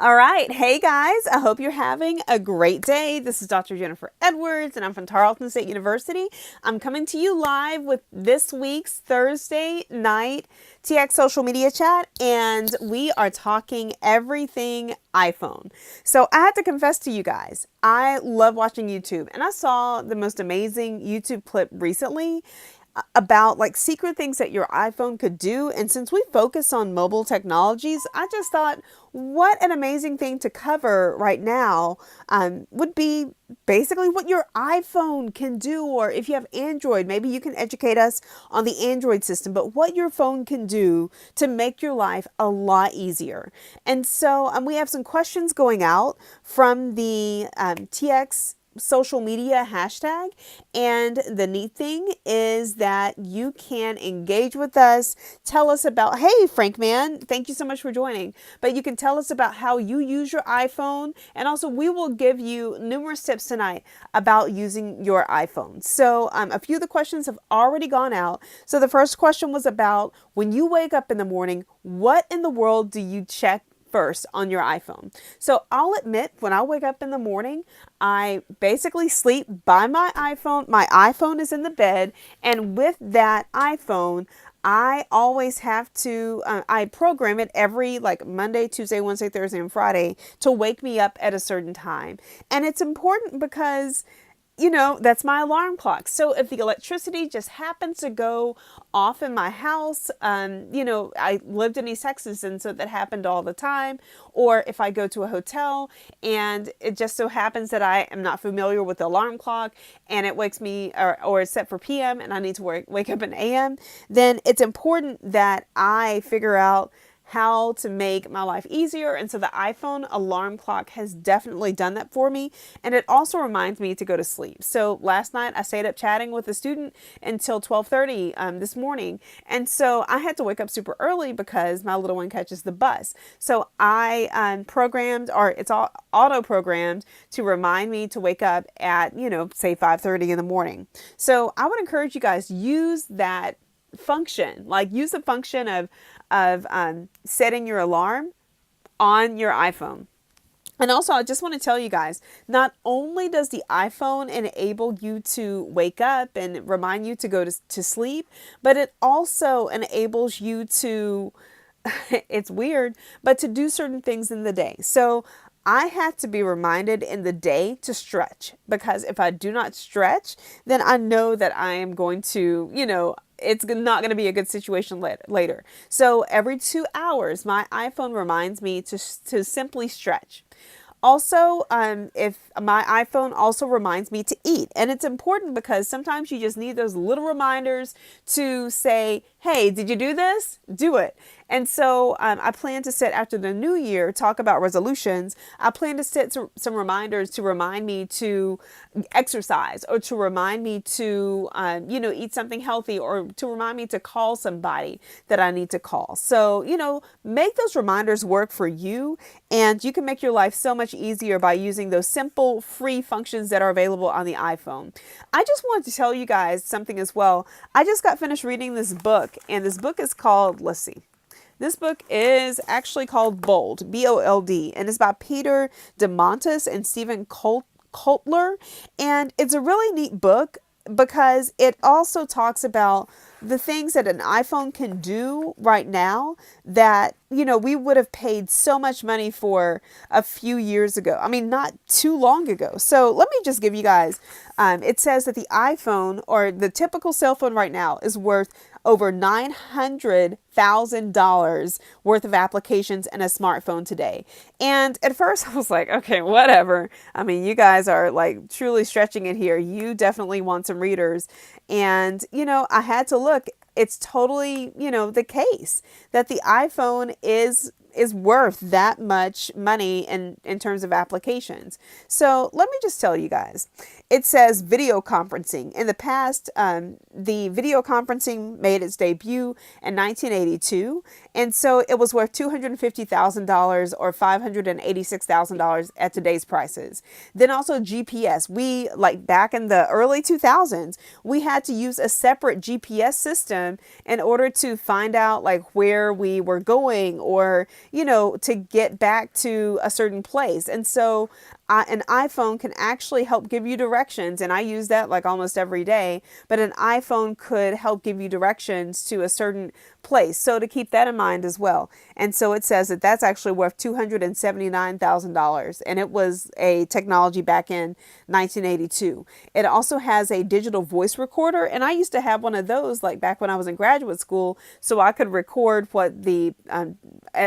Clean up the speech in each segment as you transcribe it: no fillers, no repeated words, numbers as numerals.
All right. Hey guys, I hope you're having a great day. This is Dr. Jennifer Edwards and I'm from Tarleton State University. I'm coming to you live with this week's Thursday night TX social media chat, and we are talking everything iPhone. So I have to confess to you guys, I love watching YouTube, and I saw the most amazing YouTube clip recently about like secret things that your iPhone could do. And since we focus on mobile technologies, I just thought what an amazing thing to cover right now would be basically what your iPhone can do. Or if you have Android, maybe you can educate us on the Android system, but what your phone can do to make your life a lot easier. And so we have some questions going out from the TX social media hashtag, and the neat thing is that you can engage with us, tell us about, hey Frank man, thank you so much for joining, but you can tell us about how you use your iPhone, and also we will give you numerous tips tonight about using your iPhone. So a few of the questions have already gone out. So the first question was about, when you wake up in the morning, what in the world do you check first on your iPhone? So I'll admit, when I wake up in the morning, I basically sleep by my iPhone. My iPhone is in the bed, and with that iPhone, I always have to, I program it every like Monday, Tuesday, Wednesday, Thursday, and Friday to wake me up at a certain time. And it's important because that's my alarm clock. So if the electricity just happens to go off in my house, I lived in East Texas, and so that happened all the time. Or if I go to a hotel and it just so happens that I am not familiar with the alarm clock and it wakes me, or it's set for PM and I need to wake up in AM, then it's important that I figure out how to make my life easier. And so the iPhone alarm clock has definitely done that for me. And it also reminds me to go to sleep. So last night I stayed up chatting with a student until 12:30 this morning. And so I had to wake up super early because my little one catches the bus. So I programmed, or it's all auto programmed to remind me to wake up at, say 5:30 in the morning. So I would encourage you guys, use that function, like use the function of setting your alarm on your iPhone. And also, I just want to tell you guys, not only does the iPhone enable you to wake up and remind you to go to sleep, but it also enables you to, it's weird, but to do certain things in the day. So I have to be reminded in the day to stretch, because if I do not stretch, then I know that I am going to, it's not going to be a good situation later. So every 2 hours, my iPhone reminds me to simply stretch. Also, if my iPhone also reminds me to eat, and it's important because sometimes you just need those little reminders to say, hey, did you do this? Do it. And so I plan to set, after the new year, talk about resolutions. I plan to set some reminders to remind me to exercise, or to remind me to, eat something healthy, or to remind me to call somebody that I need to call. So, make those reminders work for you, and you can make your life so much easier by using those simple free functions that are available on the iPhone. I just wanted to tell you guys something as well. I just got finished reading this book, and this book is called, let's see. This book is actually called Bold, B-O-L-D, and it's by Peter DeMontis and Stephen Kotler. And it's a really neat book because it also talks about the things that an iPhone can do right now that, we would have paid so much money for a few years ago. I mean, not too long ago. So let me just give you guys, it says that the iPhone, or the typical cell phone right now, is worth over $900,000 worth of applications in a smartphone today. And at first I was like, okay, whatever. I mean, you guys are like truly stretching it here. You definitely want some readers. And, I had to look. It's totally, the case that the iPhone is worth that much money in terms of applications. So let me just tell you guys, it says video conferencing. In the past, the video conferencing made its debut in 1982. And so it was worth $250,000 or $586,000 at today's prices. Then also GPS. We, like back in the early 2000s, we had to use a separate GPS system in order to find out like where we were going, or, to get back to a certain place. And so an iPhone can actually help give you directions. And I use that like almost every day, but an iPhone could help give you directions to a certain place. So to keep that in mind as well. And so it says that that's actually worth $279,000. And it was a technology back in 1982. It also has a digital voice recorder. And I used to have one of those like back when I was in graduate school. So I could record what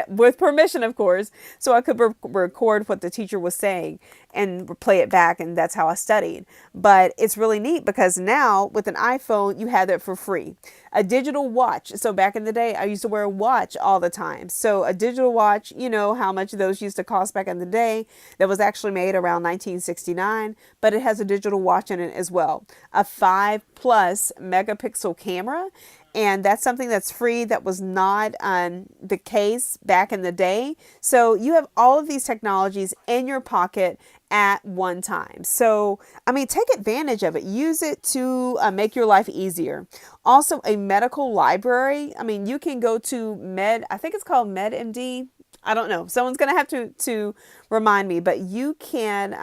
with permission, of course, so I could record what the teacher was saying and play it back. And that's how I studied. But it's really neat because now with an iPhone, you have it for free. A digital watch. So back in the day, I used to wear a watch all the time. So a digital watch, you know how much those used to cost back in the day. That was actually made around 1969, but it has a digital watch in it as well. A 5+ megapixel camera. And that's something that's free. That was not the case back in the day. So you have all of these technologies in your pocket at one time. So, I mean, take advantage of it. Use it to make your life easier. Also, a medical library. I mean, you can go to I think it's called MedMD. I don't know. Someone's going to have to remind me, but you can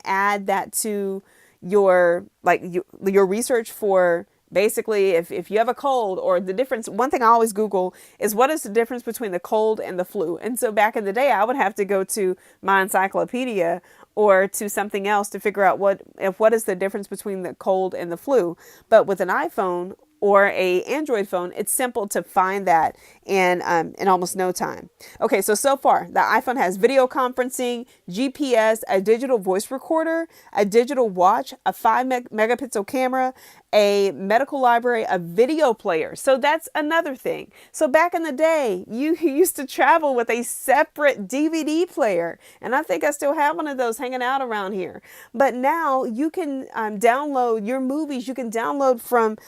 add that to your research for basically if you have a cold or the difference. One thing I always Google is what is the difference between the cold and the flu. And so back in the day, I would have to go to my encyclopedia or to something else to figure out what is the difference between the cold and the flu. But with an iPhone or a Android phone, it's simple to find that in almost no time. Okay, so far, the iPhone has video conferencing, GPS, a digital voice recorder, a digital watch, a 5 megapixel camera, a medical library, a video player. So that's another thing. So back in the day, you used to travel with a separate DVD player. And I think I still have one of those hanging out around here. But now you can download your movies. You can download from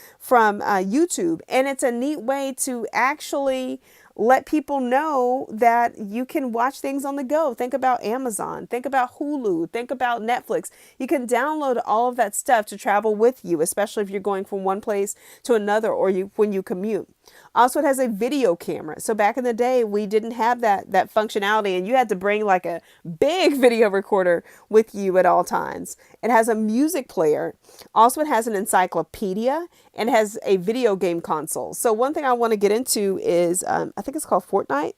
YouTube. And it's a neat way to actually let people know that you can watch things on the go. Think about Amazon, think about Hulu, think about Netflix. You can download all of that stuff to travel with you, especially if you're going from one place to another or when you commute. Also, it has a video camera. So back in the day, we didn't have that functionality and you had to bring like a big video recorder with you at all times. It has a music player. Also, it has an encyclopedia and has a video game console. So one thing I want to get into is, I think it's called Fortnite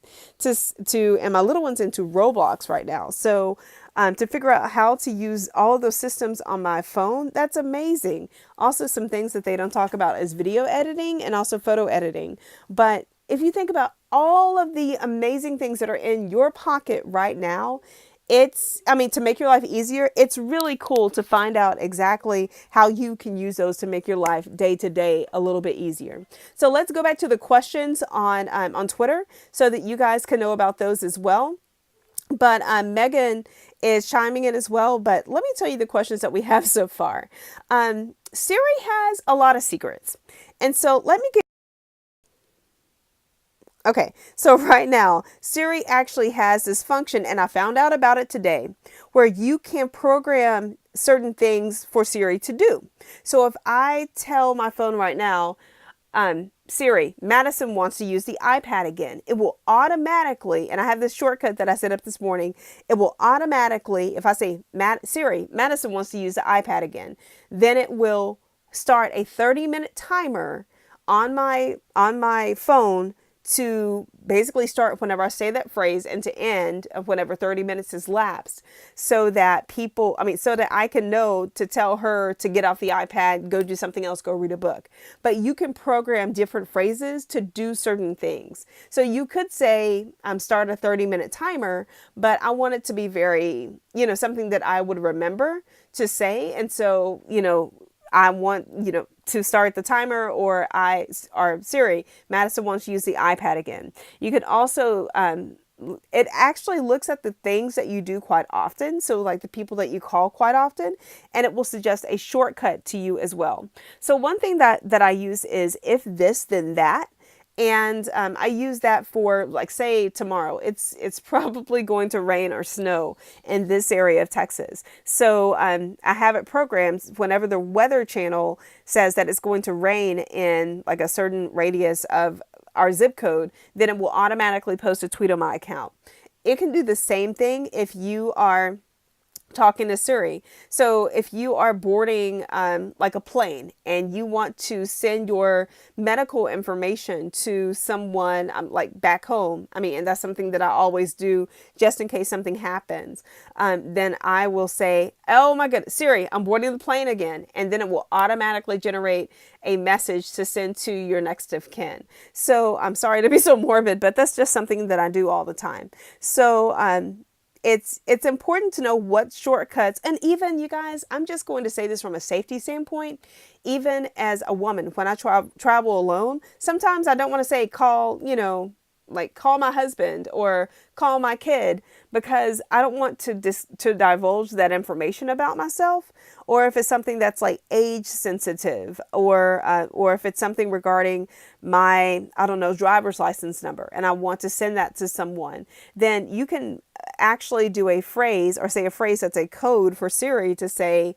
and my little one's into Roblox right now. So to figure out how to use all of those systems on my phone, that's amazing. Also, some things that they don't talk about is video editing and also photo editing. But if you think about all of the amazing things that are in your pocket right now, to make your life easier, it's really cool to find out exactly how you can use those to make your life day to day a little bit easier. So let's go back to the questions on Twitter so that you guys can know about those as well. But Megan is chiming in as well. But let me tell you the questions that we have so far. Siri has a lot of secrets. And so let me get. Okay, so right now, Siri actually has this function, and I found out about it today, where you can program certain things for Siri to do. So if I tell my phone right now, Siri, Madison wants to use the iPad again, it will automatically, and I have this shortcut that I set up this morning, it will automatically, if I say, Siri, Madison wants to use the iPad again, then it will start a 30-minute timer on my phone to basically start whenever I say that phrase and to end of whenever 30 minutes has lapsed, so that I can know to tell her to get off the iPad, go do something else, go read a book. But you can program different phrases to do certain things. So you could say, start a 30-minute timer, but I want it to be very, something that I would remember to say. And so, I want, to start the timer, or Siri, Madison wants to use the iPad again. You can also, it actually looks at the things that you do quite often. So like the people that you call quite often, and it will suggest a shortcut to you as well. So one thing that I use is if this, then that. And I use that for, like, say tomorrow, it's probably going to rain or snow in this area of Texas. So I have it programmed whenever the Weather Channel says that it's going to rain in like a certain radius of our zip code, then it will automatically post a tweet on my account. It can do the same thing if you are talking to Siri. So if you are boarding like a plane and you want to send your medical information to someone like back home, and that's something that I always do just in case something happens, then I will say, oh my goodness, Siri, I'm boarding the plane again. And then it will automatically generate a message to send to your next of kin. So I'm sorry to be so morbid, but that's just something that I do all the time. So it's important to know what shortcuts, and even, you guys, I'm just going to say this from a safety standpoint, even as a woman, when I travel alone, sometimes I don't want to say call my husband or call my kid, because I don't want to divulge that information about myself, or if it's something that's like age sensitive, or if it's something regarding my, driver's license number, and I want to send that to someone, then you can actually do a phrase, or say a phrase that's a code for Siri to say,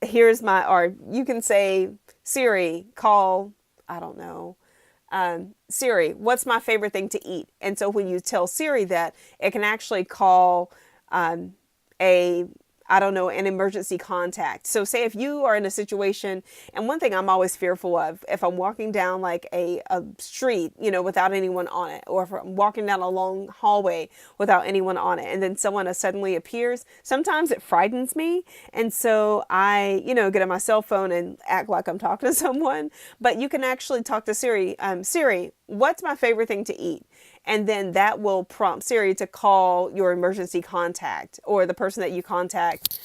here's my, or you can say, Siri, call, Siri, what's my favorite thing to eat? And so when you tell Siri that, it can actually call an emergency contact. So say if you are in a situation, and one thing I'm always fearful of, if I'm walking down like a street, without anyone on it, or if I'm walking down a long hallway without anyone on it, and then someone suddenly appears, sometimes it frightens me. And so I, get on my cell phone and act like I'm talking to someone, but you can actually talk to Siri, Siri, what's my favorite thing to eat? And then that will prompt Siri to call your emergency contact, or the person that you contact,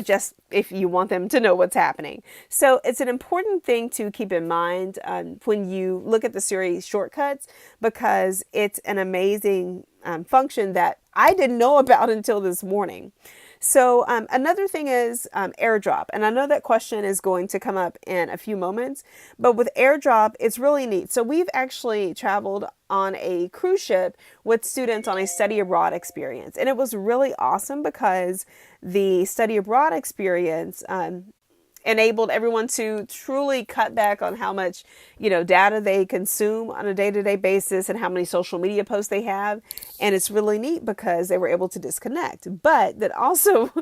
just if you want them to know what's happening. So it's an important thing to keep in mind when you look at the Siri shortcuts, because it's an amazing function that I didn't know about until this morning. So another thing is AirDrop. And I know that question is going to come up in a few moments, but with AirDrop, it's really neat. So we've actually traveled on a cruise ship with students on a study abroad experience. And it was really awesome because the study abroad experience enabled everyone to truly cut back on how much, data they consume on a day-to-day basis and how many social media posts they have. And it's really neat because they were able to disconnect, but that also,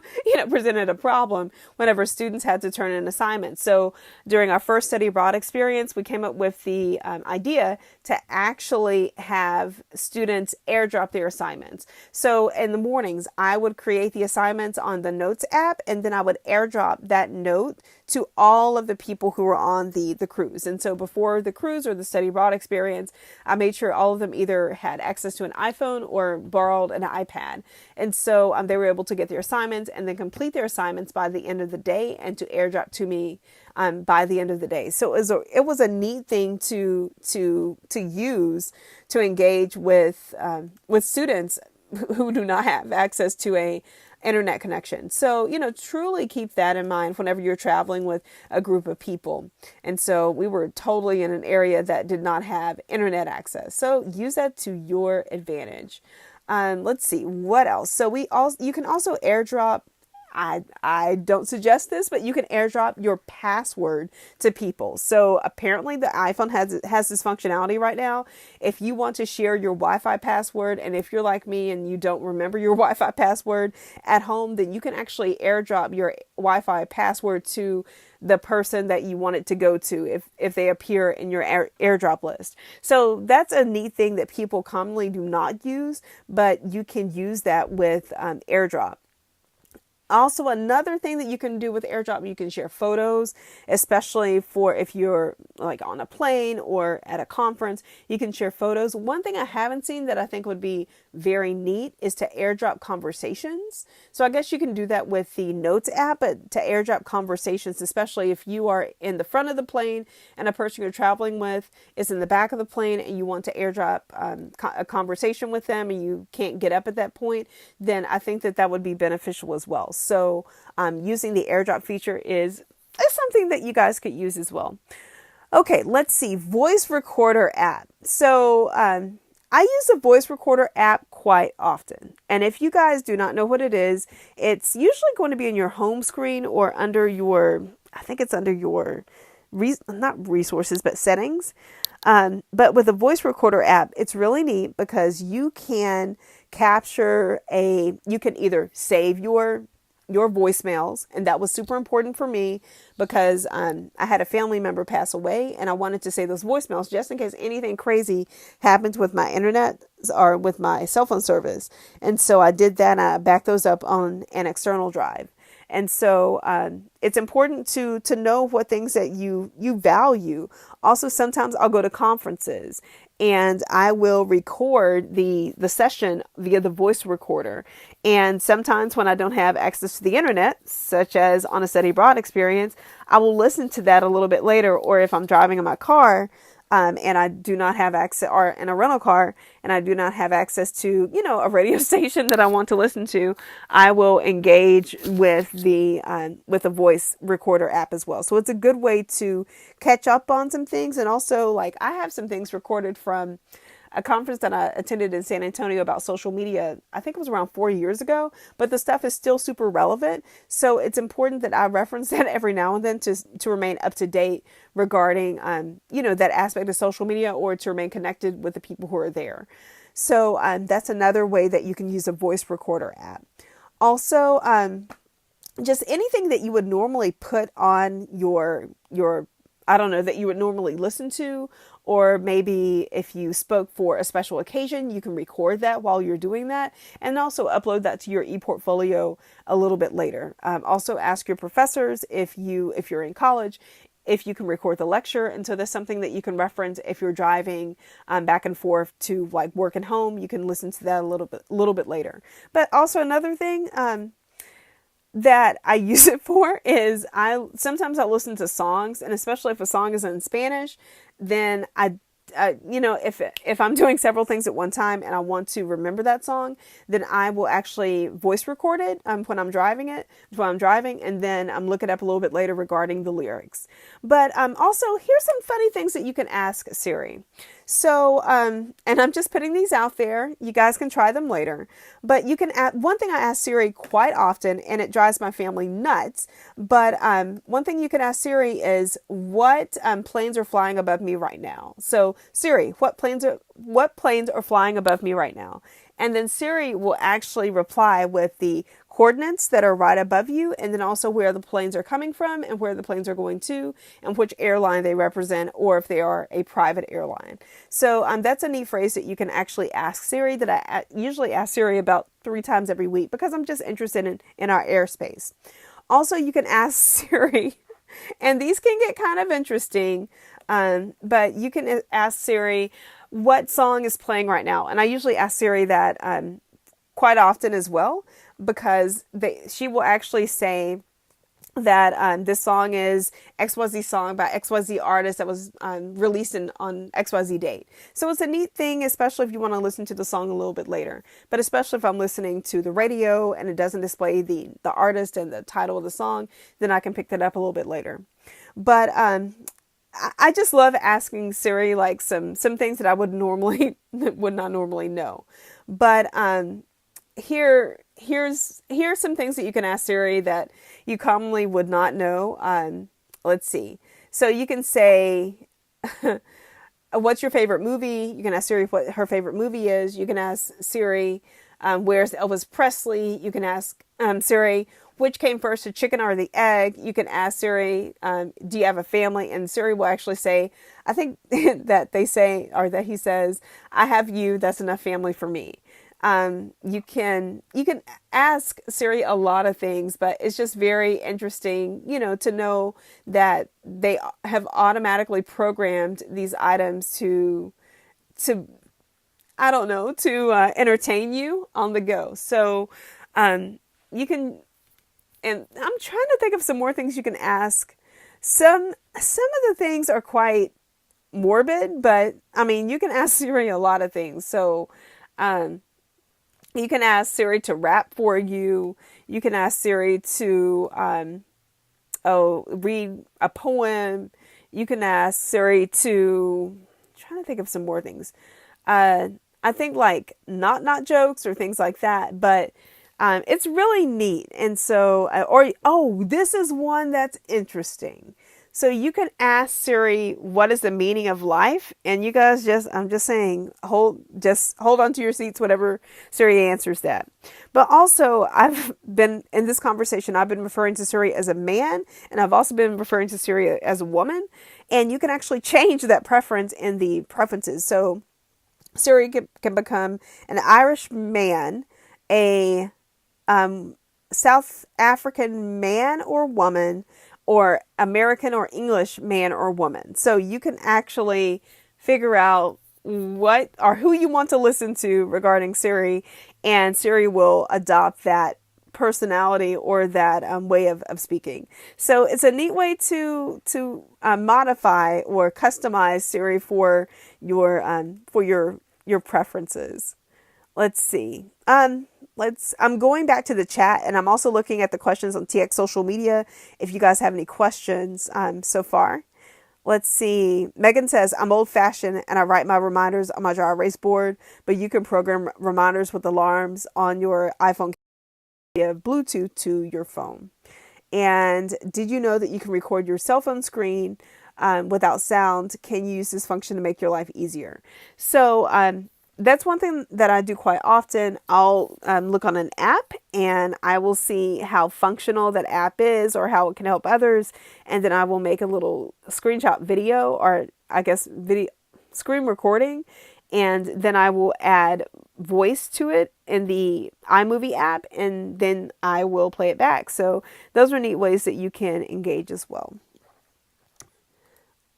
presented a problem whenever students had to turn in assignments. So during our first study abroad experience, we came up with the idea to actually have students AirDrop their assignments. So in the mornings, I would create the assignments on the Notes app, and then I would AirDrop that note to all of the people who were on the cruise. And so before the cruise or the study abroad experience, I made sure all of them either had access to an iPhone or borrowed an iPad. And so they were able to get their assignments and then complete their assignments by the end of the day, and to AirDrop to me by the end of the day. So it was a neat thing to use to engage with students who do not have access to a internet connection. So, truly keep that in mind whenever you're traveling with a group of people. And so we were totally in an area that did not have internet access. So use that to your advantage. Let's see what else. So you can also AirDrop. I don't suggest this, but you can AirDrop your password to people. So apparently the iPhone has this functionality right now. If you want to share your Wi-Fi password, and if you're like me and you don't remember your Wi-Fi password at home, then you can actually AirDrop your Wi-Fi password to the person that you want it to go to if they appear in your AirDrop list. So that's a neat thing that people commonly do not use, but you can use that with AirDrop. Also, another thing that you can do with AirDrop, you can share photos, especially for if you're like on a plane or at a conference, you can share photos. One thing I haven't seen that I think would be very neat is to AirDrop conversations. So I guess you can do that with the Notes app, but to AirDrop conversations, especially if you are in the front of the plane and a person you're traveling with is in the back of the plane and you want to AirDrop a conversation with them and you can't get up at that point, then I think that would be beneficial as well. So using the AirDrop feature is something that you guys could use as well. Okay, let's see. Voice recorder app. So I use a voice recorder app quite often. And if you guys do not know what it is, it's usually going to be in your home screen or under your, I think it's under your not resources, but settings. But with the voice recorder app, it's really neat because you can you can either save your voicemails, and that was super important for me because I had a family member pass away, and I wanted to save those voicemails just in case anything crazy happens with my internet or with my cell phone service. And so I did that, and I backed those up on an external drive. And so it's important to know what things that you value. Also, sometimes I'll go to conferences and I will record the session via the voice recorder. And sometimes when I don't have access to the internet, such as on a study abroad experience, I will listen to that a little bit later. Or if I'm driving in my car, and I do not have access, or in a rental car, and I do not have access to, a radio station that I want to listen to, I will engage with the voice recorder app as well. So it's a good way to catch up on some things. And also, like, I have some things recorded from a conference that I attended in San Antonio about social media. I think it was around 4 years ago, but the stuff is still super relevant. So it's important that I reference that every now and then to remain up to date regarding, that aspect of social media, or to remain connected with the people who are there. So that's another way that you can use a voice recorder app. Also, just anything that you would normally put on your that you would normally listen to, or maybe if you spoke for a special occasion, you can record that while you're doing that, and also upload that to your ePortfolio a little bit later. Also ask your professors if you're in college, if you can record the lecture. And so that's something that you can reference if you're driving back and forth to like work and home. You can listen to that a little bit later. But also another thing, that I use it for is sometimes I listen to songs, and especially if a song is in Spanish, then if I'm doing several things at one time and I want to remember that song, then I will actually voice record it when I'm driving, and then look it up a little bit later regarding the lyrics. But also, here's some funny things that you can ask Siri. So, and I'm just putting these out there. You guys can try them later. But you can add, one thing I ask Siri quite often, and it drives my family nuts, but one thing you can ask Siri is, what planes are flying above me right now? So, Siri, what planes are flying above me right now? And then Siri will actually reply with the coordinates that are right above you, and then also where the planes are coming from and where the planes are going to, and which airline they represent, or if they are a private airline. So that's a neat phrase that you can actually ask Siri, that I usually ask Siri about 3 times every week because I'm just interested in our airspace. Also, you can ask Siri, and these can get kind of interesting, but you can ask Siri what song is playing right now. And I usually ask Siri that quite often as well, because she will actually say that this song is XYZ song by XYZ artist that was released on XYZ date. So it's a neat thing, especially if you want to listen to the song a little bit later. But especially if I'm listening to the radio and it doesn't display the artist and the title of the song, then I can pick that up a little bit later. But I just love asking Siri like some things that I would not normally know. But here's some things that you can ask Siri that you commonly would not know. Let's see. So you can say, what's your favorite movie? You can ask Siri what her favorite movie is. You can ask Siri, where's Elvis Presley? You can ask Siri, which came first, the chicken or the egg? You can ask Siri, do you have a family? And Siri will actually say, I think that they say, or that he says, I have you, that's enough family for me. You can ask Siri a lot of things, but it's just very interesting, to know that they have automatically programmed these items to entertain you on the go. So, you can, and I'm trying to think of some more things you can ask. Some of the things are quite morbid, but you can ask Siri a lot of things. So, you can ask Siri to rap for you. You can ask Siri to read a poem. You can ask Siri to, I'm trying to think of some more things. I think like not jokes or things like that, but it's really neat. And so, this is one that's interesting. So you can ask Siri, what is the meaning of life? And you guys I'm just saying, just hold on to your seats, whatever Siri answers that. But also, I've been in this conversation, I've been referring to Siri as a man, and I've also been referring to Siri as a woman. And you can actually change that preference in the preferences. So Siri can become an Irish man, a South African man or woman, or American or English man or woman. So you can actually figure out what or who you want to listen to regarding Siri, and Siri will adopt that personality or that way of speaking. So it's a neat way to modify or customize Siri for your preferences. Let's see. I'm going back to the chat, and I'm also looking at the questions on TX social media if you guys have any questions so far. Let's see. Megan says, I'm old fashioned and I write my reminders on my dry erase board, but you can program reminders with alarms on your iPhone via Bluetooth to your phone. And did you know that you can record your cell phone screen without sound? Can you use this function to make your life easier? So that's one thing that I do quite often. I'll look on an app and I will see how functional that app is or how it can help others. And then I will make a little screenshot video, or I guess video screen recording. And then I will add voice to it in the iMovie app, and then I will play it back. So those are neat ways that you can engage as well.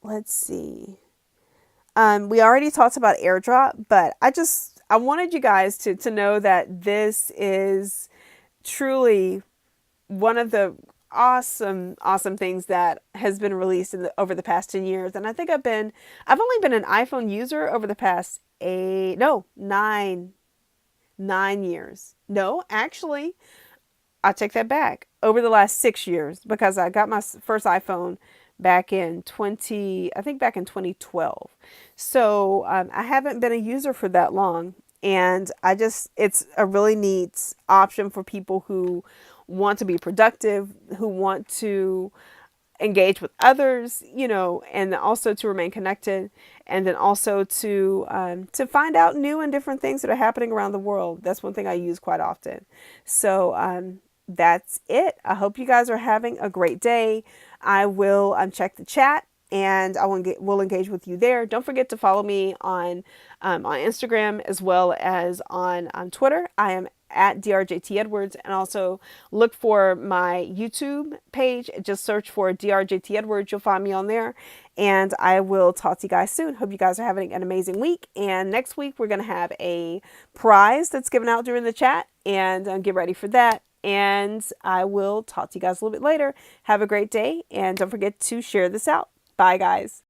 Let's see. We already talked about AirDrop, but I wanted you guys to know that this is truly one of the awesome things that has been released over the past 10 years. And I think I've only been an iPhone user over the past 9 years. No, actually, I take that back. Over the last 6 years, because I got my first iPhone back in 2012. So I haven't been a user for that long. And it's a really neat option for people who want to be productive, who want to engage with others, and also to remain connected, and then also to find out new and different things that are happening around the world. That's one thing I use quite often. So that's it. I hope you guys are having a great day. I will check the chat, and we'll engage with you there. Don't forget to follow me on Instagram as well as on Twitter. I am at DRJT Edwards, and also look for my YouTube page. Just search for DRJT Edwards. You'll find me on there, and I will talk to you guys soon. Hope you guys are having an amazing week. And next week we're going to have a prize that's given out during the chat, and get ready for that. And I will talk to you guys a little bit later. Have a great day, and don't forget to share this out. Bye, guys.